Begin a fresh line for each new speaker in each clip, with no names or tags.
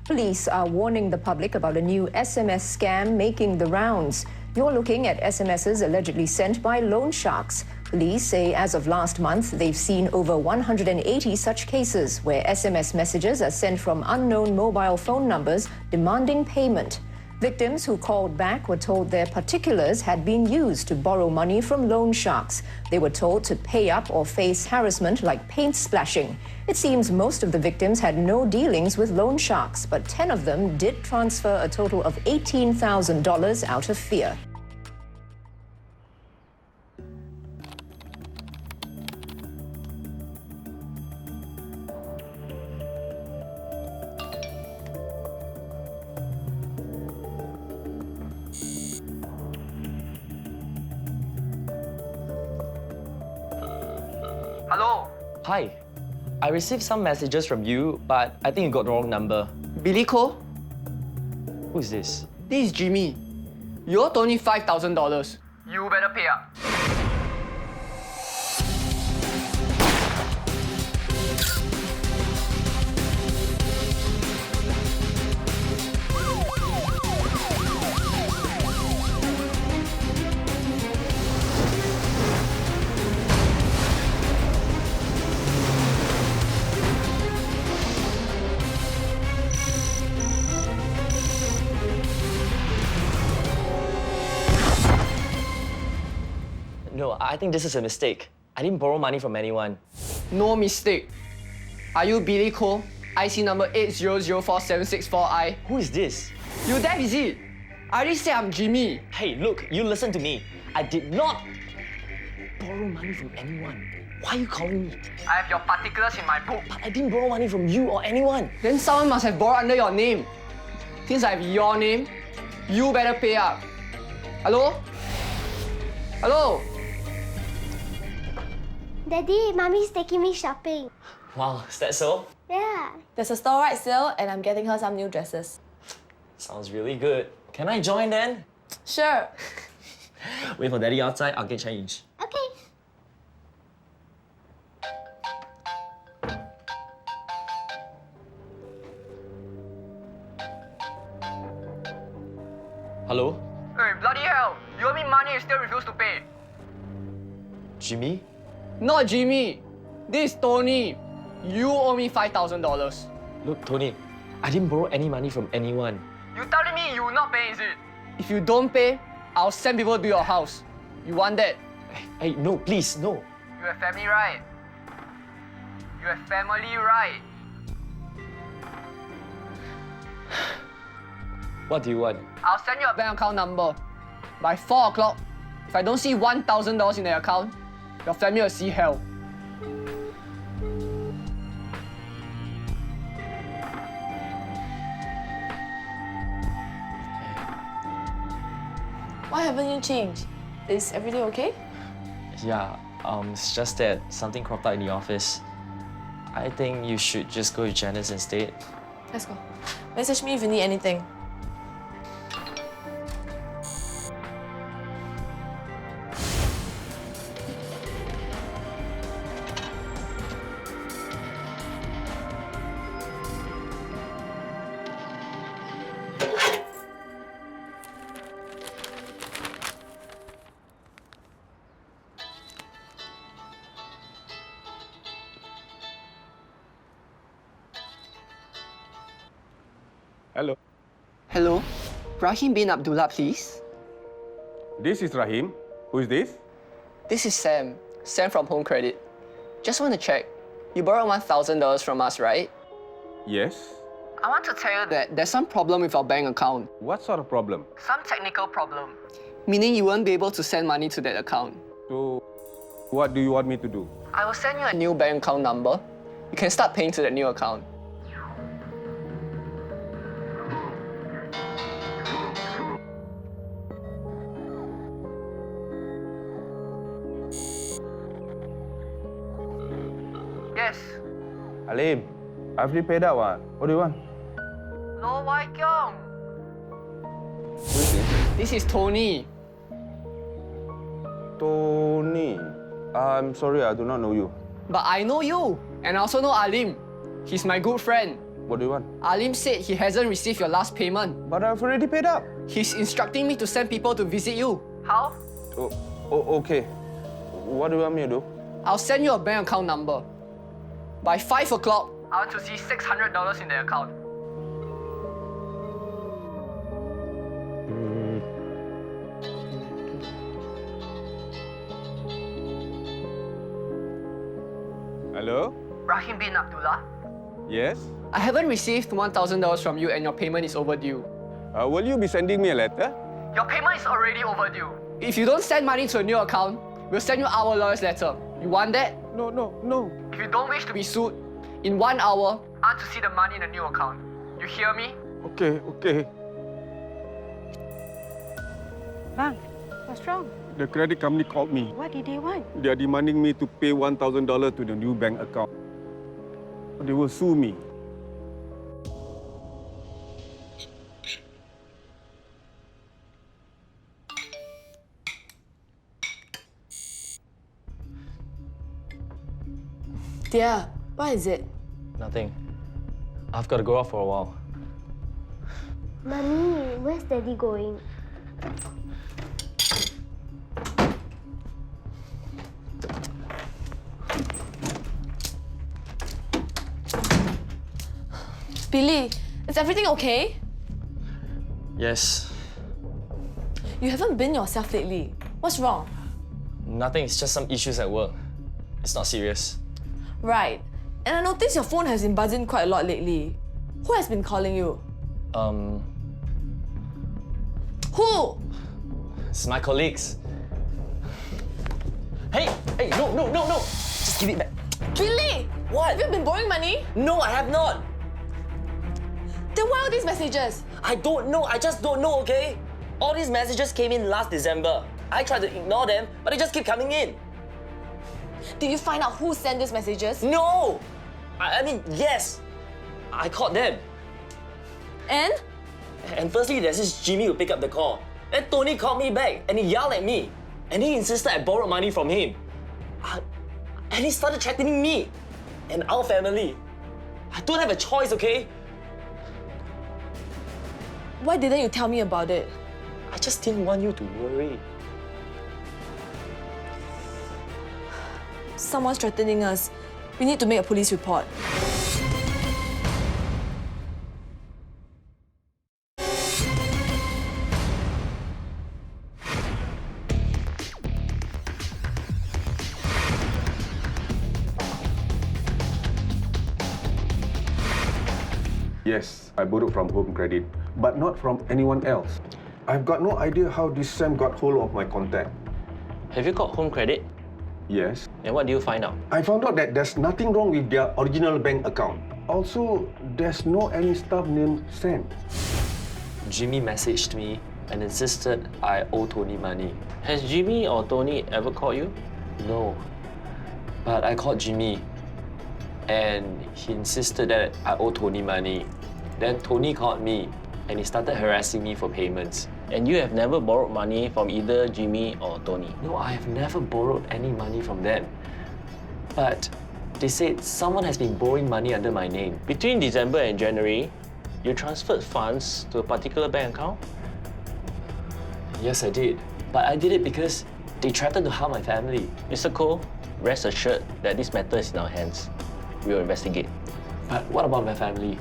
Police are warning the public about a new SMS scam making the rounds. You're looking at SMSs allegedly sent by loan sharks. Police say as of last month, they've seen over 180 such cases where SMS messages are sent from unknown mobile phone numbers demanding payment. Victims who called back were told their particulars had been used to borrow money from loan sharks. They were told to pay up or face harassment like paint splashing. It seems most of the victims had no dealings with loan sharks, but 10 of them did transfer a total of $18,000 out of fear.
Hello?
Hi. I received some messages from you, but I think you got the wrong number.
Billy Cole?
Who is this?
This is Jimmy. You owe Tony $5,000. You better pay up.
No, I think this is a mistake. I didn't borrow money from anyone.
No mistake. Are you Billy Cole? IC number 8004764I.
Who is this?
You deaf, is it? I already said I'm Jimmy.
Hey, look, you listen to me. I did not borrow money from anyone. Why are you calling me?
I have your particulars in my book.
But I didn't borrow money from you or anyone.
Then someone must have borrowed under your name. Since I have your name, you better pay up. Hello? Hello?
Daddy, Mommy's taking me shopping.
Wow, is that so?
Yeah.
There's a store-wide sale and I'm getting her some new dresses.
Sounds really good. Can I join then?
Sure.
Wait for Daddy outside, I'll get change.
Okay.
Hello?
Hey, bloody hell! You owe me money and still refuse to pay.
Jimmy?
Not Jimmy. This is Tony. You owe me $5,000.
Look, Tony, I didn't borrow any money from anyone.
You telling me you will not pay, is it? If you don't pay, I'll send people to your house. You want that?
Hey, no, please, no.
You have family, right? You have family, right?
What do you want?
I'll send you a bank account number. By 4 o'clock, if I don't see $1,000 in the account, your family will see hell.
Why haven't you changed? Is everything okay?
Yeah, it's just that something cropped up in the office. I think you should just go with Janice instead.
Let's go. Message me if you need anything.
Hello.
Hello? Rahim bin Abdullah, please.
This is Rahim. Who is this?
This is Sam. Sam from Home Credit. Just want to check. You borrowed $1,000 from us, right?
Yes.
I want to tell you that there's some problem with our bank account.
What sort of problem?
Some technical problem. Meaning you won't be able to send money to that account.
So, what do you want me to do?
I will send you a new bank account number. You can start paying to that new account. Yes.
Alim, I've already paid that one. What do you want?
No, Wai Kyong.
Who is this?
This is Tony.
Tony. I'm sorry, I do not know you.
But I know you. And I also know Alim. He's my good friend.
What do you want?
Alim said he hasn't received your last payment.
But I've already paid up.
He's instructing me to send people to visit you. How?
Okay. What do you want me to do?
I'll send you a bank account number. By 5 o'clock, I want to see $600 in the account.
Hello?
Rahim bin Abdullah,
Yes?
I haven't received $1,000 from you and your payment is overdue.
Will you be sending me a letter?
Your payment is already overdue. If you don't send money to a new account, we'll send you our lawyer's letter. You want that?
No.
If you don't wish to be sued, in 1 hour, I want to see the money in the new account. You hear me?
Okay.
Bang, what's wrong?
The credit company called me.
What did they want?
They are demanding me to pay $1,000 to the new bank account. They will sue me.
Dear, what is it?
Nothing. I've got to go out for a while.
Mommy, where's Daddy going?
Billy, is everything okay?
Yes.
You haven't been yourself lately. What's wrong?
Nothing. It's just some issues at work. It's not serious.
Right. And I noticed your phone has been buzzing quite a lot lately. Who has been calling you? Who?
It's my colleagues. Hey, no. Just give it back.
Billy!
What?
Have you been borrowing money?
No, I have not.
Then why are these messages?
I don't know. I just don't know, okay? All these messages came in last December. I tried to ignore them, but they just keep coming in.
Did you find out who sent these messages?
No! I mean, yes. I called them.
And?
And firstly, there's this Jimmy who picked up the call. Then Tony called me back and he yelled at me. And he insisted I borrowed money from him. And he started threatening me and our family. I don't have a choice, okay?
Why didn't you tell me about it?
I just didn't want you to worry.
Someone's threatening us. We need to make a police report.
Yes, I borrowed from Home Credit, but not from anyone else. I've got no idea how this Sam got hold of my contact.
Have you called Home Credit?
Yes.
And what do you find out?
I found out that there's nothing wrong with their original bank account. Also, there's no any staff named Sam.
Jimmy messaged me and insisted I owe Tony money. Has Jimmy or Tony ever called you? No. But I called Jimmy and he insisted that I owe Tony money. Then Tony called me and he started harassing me for payments. And you have never borrowed money from either Jimmy or Tony? No, I have never borrowed any money from them. But they said someone has been borrowing money under my name. Between December and January, you transferred funds to a particular bank account? Yes, I did. But I did it because they threatened to harm my family. Mr. Cole, rest assured that this matter is in our hands. We will investigate. But what about my family?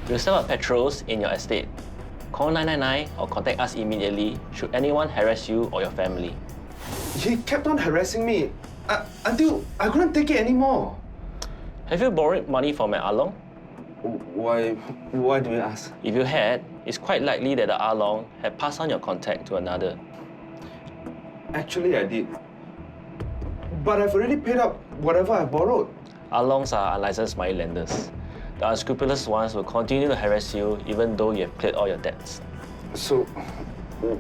We'll set up patrols in your estate. Call 999 or contact us immediately should anyone harass you or your family.
He kept on harassing me until I couldn't take it anymore.
Have you borrowed money from an Along?
Why do you ask?
If you had, it's quite likely that the Along had passed on your contact to another.
Actually, I did. But I've already paid up whatever I borrowed.
Alongs are unlicensed money lenders. The unscrupulous ones will continue to harass you even though you have cleared all your debts.
So,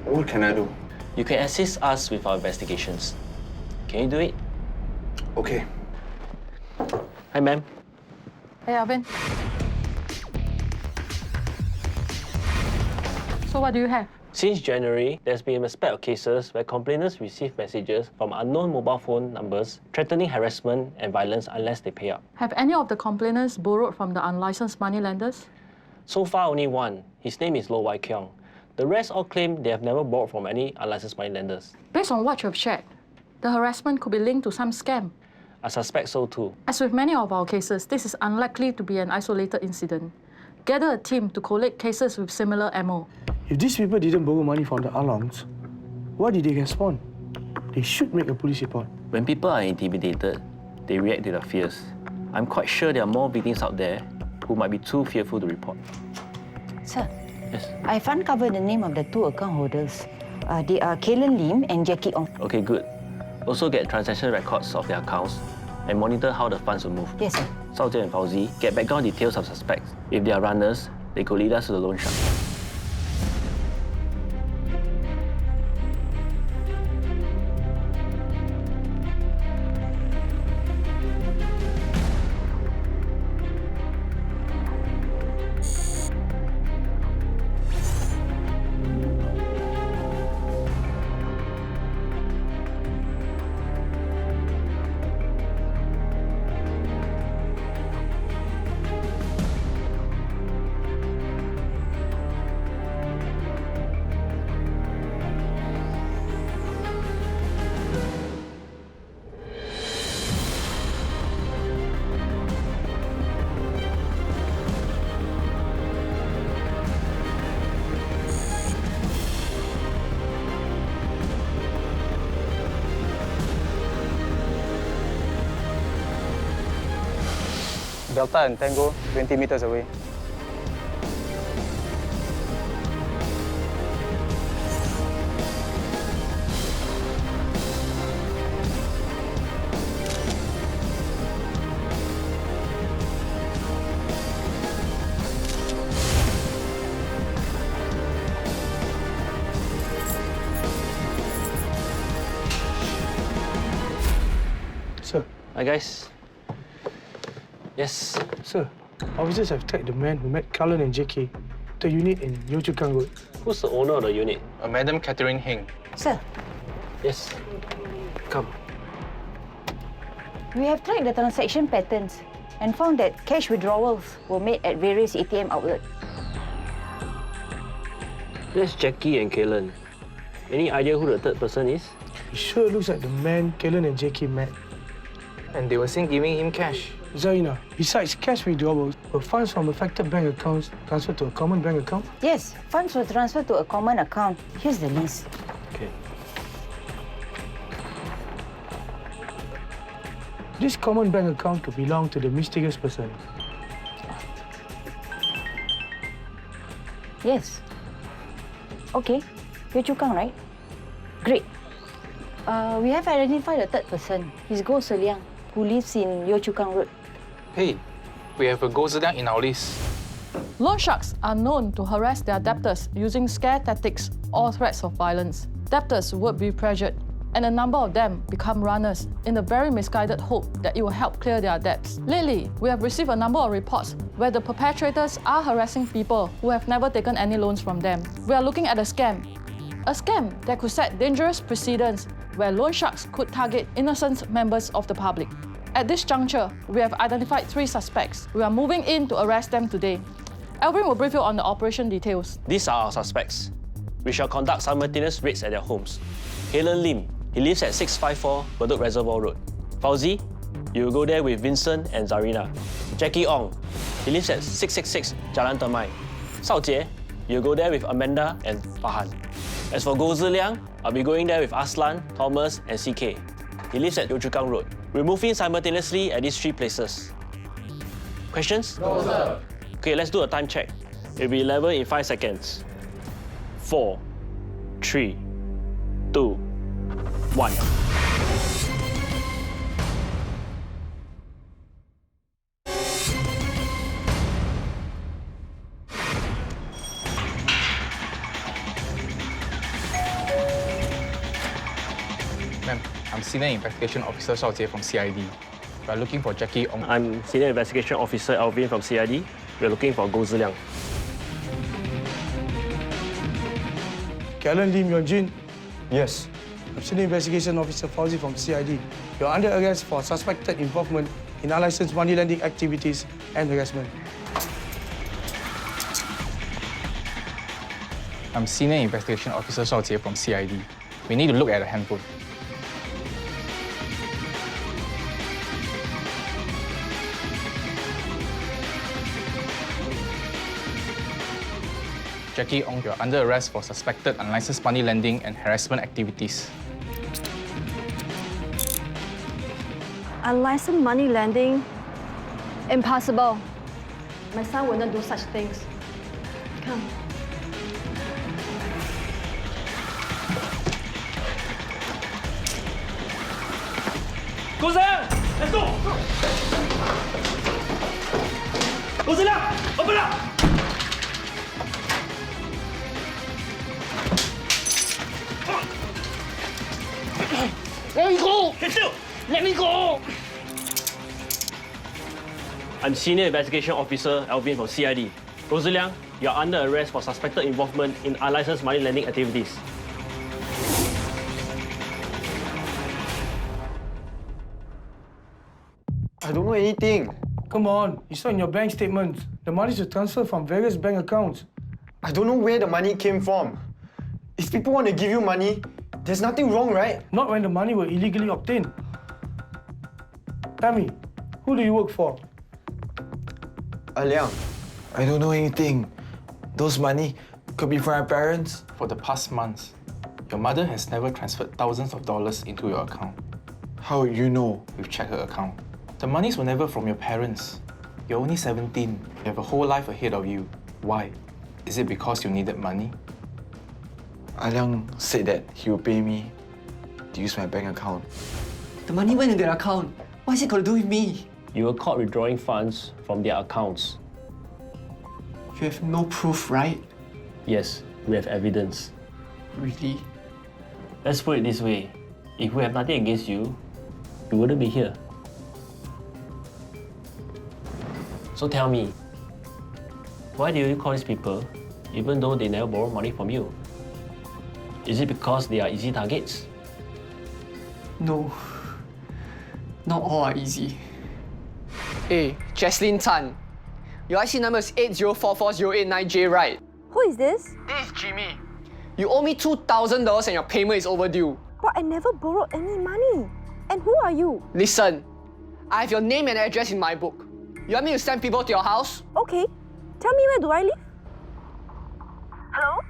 what can I do?
You can assist us with our investigations. Can you do it?
Okay.
Hi, ma'am.
Hey, Alvin. So what do you have?
Since January, there's been a spate of cases where complainants receive messages from unknown mobile phone numbers threatening harassment and violence unless they pay up.
Have any of the complainants borrowed from the unlicensed moneylenders?
So far, only one. His name is Lo Wai Kiong. The rest all claim they have never borrowed from any unlicensed moneylenders.
Based on what you have shared, the harassment could be linked to some scam.
I suspect so too.
As with many of our cases, this is unlikely to be an isolated incident. Gather a team to collate cases with similar MO.
If these people didn't borrow money from the Alongs, why did they respond? They should make a police report.
When people are intimidated, they react to their fears. I'm quite sure there are more victims out there who might be too fearful to report.
Sir,
Yes.
I've uncovered the name of the two account holders. They are Kaylen Lim and Jackie Ong.
Okay, good. Also get transaction records of their accounts and monitor how the funds will move.
Yes, sir.
Sao Jie and Fauzi, get background details of suspects. If they are runners, they could lead us to the loan shark.
Delta and Tango, 20 meters away.
Sir,
Hi guys. Yes.
sir, officers have tracked the man who met Cullen and Jackie at the unit in Yio Chu Kang Road.
Who's the owner of the unit?
Madam Catherine Heng.
Sir,
Yes.
Come.
we have tracked the transaction patterns and found that cash withdrawals were made at various ATM outlets.
That's Jackie and Kaylen. Any idea who the third person is?
It sure looks like the man Kaylen and Jackie met.
And they were seen giving him cash.
Zaina, besides cash withdrawals, were funds from affected bank accounts transferred to a common bank account?
Yes, funds were transferred to a common account. Here's the list.
Okay.
This common bank account could belong to the mysterious person.
Yes. Okay, Yio Chu Kang, right? Great. We have identified a third person. He's Goh Seliang, who lives in Yio Chu Kang Road.
Hey, we have a Gozadang in our list.
Loan sharks are known to harass their debtors using scare tactics or threats of violence. Debtors would be pressured, and a number of them become runners in a very misguided hope that it will help clear their debts. Lately, we have received a number of reports where the perpetrators are harassing people who have never taken any loans from them. We are looking at a scam that could set dangerous precedents where loan sharks could target innocent members of the public. At this juncture, we have identified 3 suspects. We are moving in to arrest them today. Alvin will brief you on the operation details.
These are our suspects. We shall conduct simultaneous raids at their homes. Kaylen Lim, he lives at 654 Bedok Reservoir Road. Fauzi, you will go there with Vincent and Zarina. Jackie Ong, he lives at 666 Jalan Temai. Sao Jie, you will go there with Amanda and Fahan. As for Goh Ziliang, I'll be going there with Aslan, Thomas and CK. He lives at Yio Chu Kang Road. We're moving simultaneously at these 3 places. Questions? No, sir. Okay, let's do a time check. It'll be 11 in 5 seconds. 4, 3, 2, 1.
Ma'am, I'm Senior Investigation Officer Shao Jie from CID. We're looking for Jackie Ong.
I'm Senior Investigation Officer Alvin from CID. We're looking for Goh Ziliang.
Karen Lim Yonjin.
Yes.
I'm Senior Investigation Officer Fauzi from CID. You're under arrest for suspected involvement in unlicensed money lending activities and harassment.
I'm Senior Investigation Officer Shao Jie from CID. We need to look at the handphone. Jackie Ong, you're under arrest for suspected unlicensed money lending and harassment activities.
Unlicensed money lending?
Impossible. My son wouldn't do such things. Come.
Go Zeliang! Let's go! Go Zeliang! Open up!
Let me go!
Sit still!
Let me go!
I'm Senior Investigation Officer Alvin from CID. Go Zeliang, you're under arrest for suspected involvement in unlicensed money lending activities.
I don't know anything.
Come on, you saw in your bank statements. The money was transferred from various bank accounts.
I don't know where the money came from. If people want to give you money, there's nothing wrong, right?
Not when the money was illegally obtained. Tell me, who do you work for?
Liang.
I don't know anything. Those money could be from our parents.
For the past months, your mother has never transferred thousands of dollars into your account.
How you know?
We've checked her account. The monies were never from your parents. You're only 17. You have a whole life ahead of you. Why? Is it because you needed money?
Liang said that he will pay me to use my bank account.
The money went in their account. What's it got to do with me?
You were caught withdrawing funds from their accounts.
You have no proof, right?
Yes, we have evidence.
Really?
Let's put it this way. If we have nothing against you, you wouldn't be here. So tell me, why do you call these people even though they never borrow money from you? Is it because they are easy targets?
No. Not all are easy. Hey, Jaslyn Tan. Your IC number is 8044089J, right?
Who is this?
This is Jimmy. You owe me $2,000 and your payment is overdue.
But I never borrowed any money. And who are you?
Listen, I have your name and address in my book. You want me to send people to your house?
Okay. Tell me, where do I live? Hello?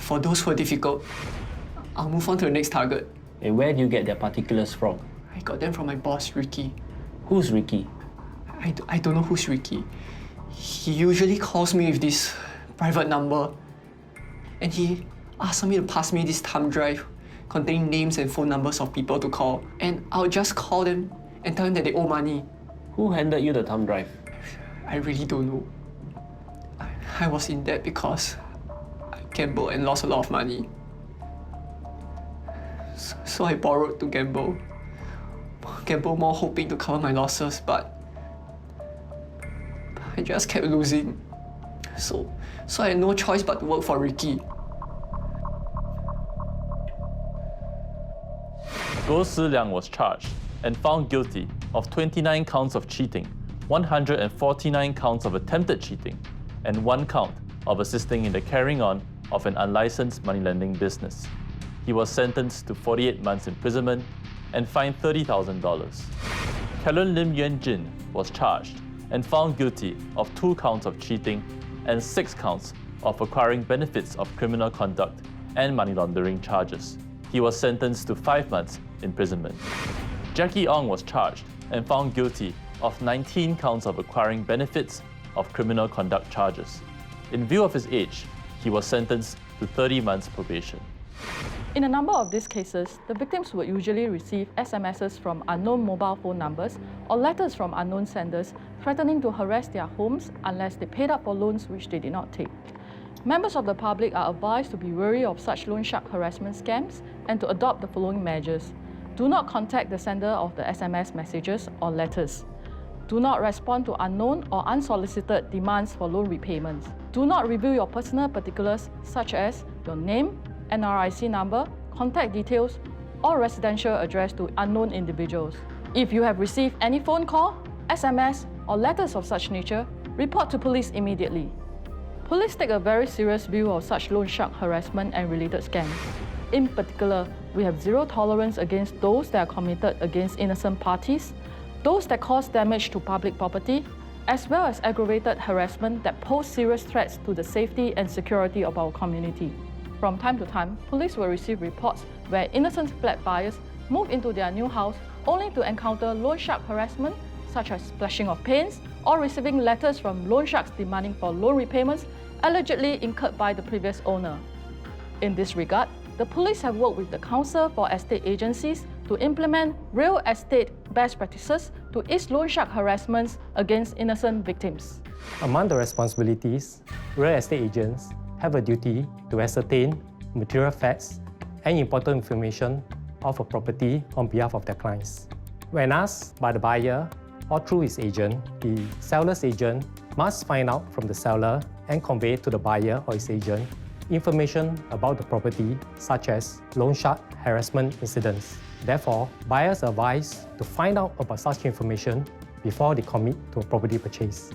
For those who are difficult, I'll move on to the next target.
And where do you get their particulars from?
I got them from my boss, Ricky.
Who's Ricky?
I don't know who's Ricky. He usually calls me with this private number. And he asked me to pass me this thumb drive containing names and phone numbers of people to call. And I'll just call them and tell them that they owe money.
Who handed you the thumb drive?
I really don't know. I was in debt because I gambled and lost a lot of money. So I borrowed to gamble. Gamble more hoping to cover my losses, but I just kept losing. So I had no choice but to work for Ricky.
Goh Zeliang was charged and found guilty of 29 counts of cheating, 149 counts of attempted cheating, and 1 count of assisting in the carrying on of an unlicensed money-lending business. He was sentenced to 48 months imprisonment and fined $30,000. Karen Lim Yuan-jin was charged and found guilty of 2 counts of cheating and 6 counts of acquiring benefits of criminal conduct and money laundering charges. He was sentenced to 5 months imprisonment. Jackie Ong was charged and found guilty of 19 counts of acquiring benefits of criminal conduct charges. In view of his age, he was sentenced to 30 months probation.
In a number of these cases, the victims would usually receive SMSs from unknown mobile phone numbers or letters from unknown senders threatening to harass their homes unless they paid up for loans which they did not take. Members of the public are advised to be wary of such loan shark harassment scams and to adopt the following measures. Do not contact the sender of the SMS messages or letters. Do not respond to unknown or unsolicited demands for loan repayments. Do not reveal your personal particulars such as your name, NRIC number, contact details, or residential address to unknown individuals. If you have received any phone call, SMS, or letters of such nature, report to police immediately. Police take a very serious view of such loan shark harassment and related scams. In particular, we have zero tolerance against those that are committed against innocent parties, those that cause damage to public property, as well as aggravated harassment that pose serious threats to the safety and security of our community. From time to time, police will receive reports where innocent flat buyers move into their new house only to encounter loan shark harassment, such as splashing of paints or receiving letters from loan sharks demanding for loan repayments allegedly incurred by the previous owner. In this regard, the police have worked with the Council for Estate Agencies to implement real estate best practices to ease loan shark harassments against innocent victims.
Among the responsibilities, real estate agents have a duty to ascertain material facts and important information of a property on behalf of their clients. When asked by the buyer or through his agent, the seller's agent must find out from the seller and convey to the buyer or his agent information about the property, such as loan shark harassment incidents. Therefore, buyers are advised to find out about such information before they commit to a property purchase.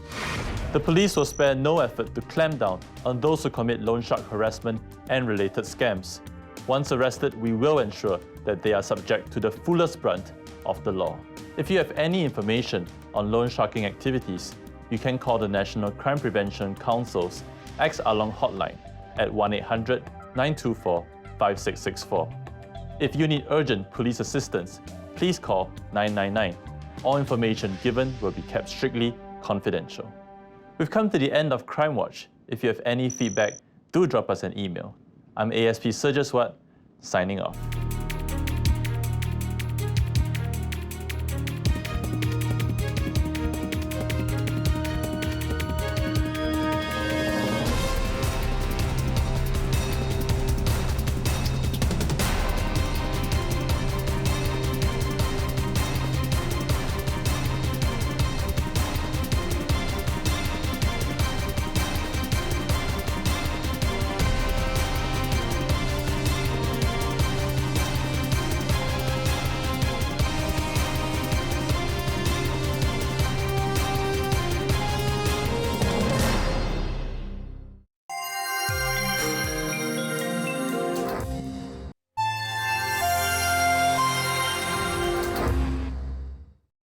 The police will spare no effort to clamp down on those who commit loan shark harassment and related scams. Once arrested, we will ensure that they are subject to the fullest brunt of the law. If you have any information on loan sharking activities, you can call the National Crime Prevention Council's X-Along hotline at 1-800-924-5664. If you need urgent police assistance, please call 999. All information given will be kept strictly confidential. We've come to the end of Crimewatch. If you have any feedback, do drop us an email. I'm ASP Surjaswat, signing off.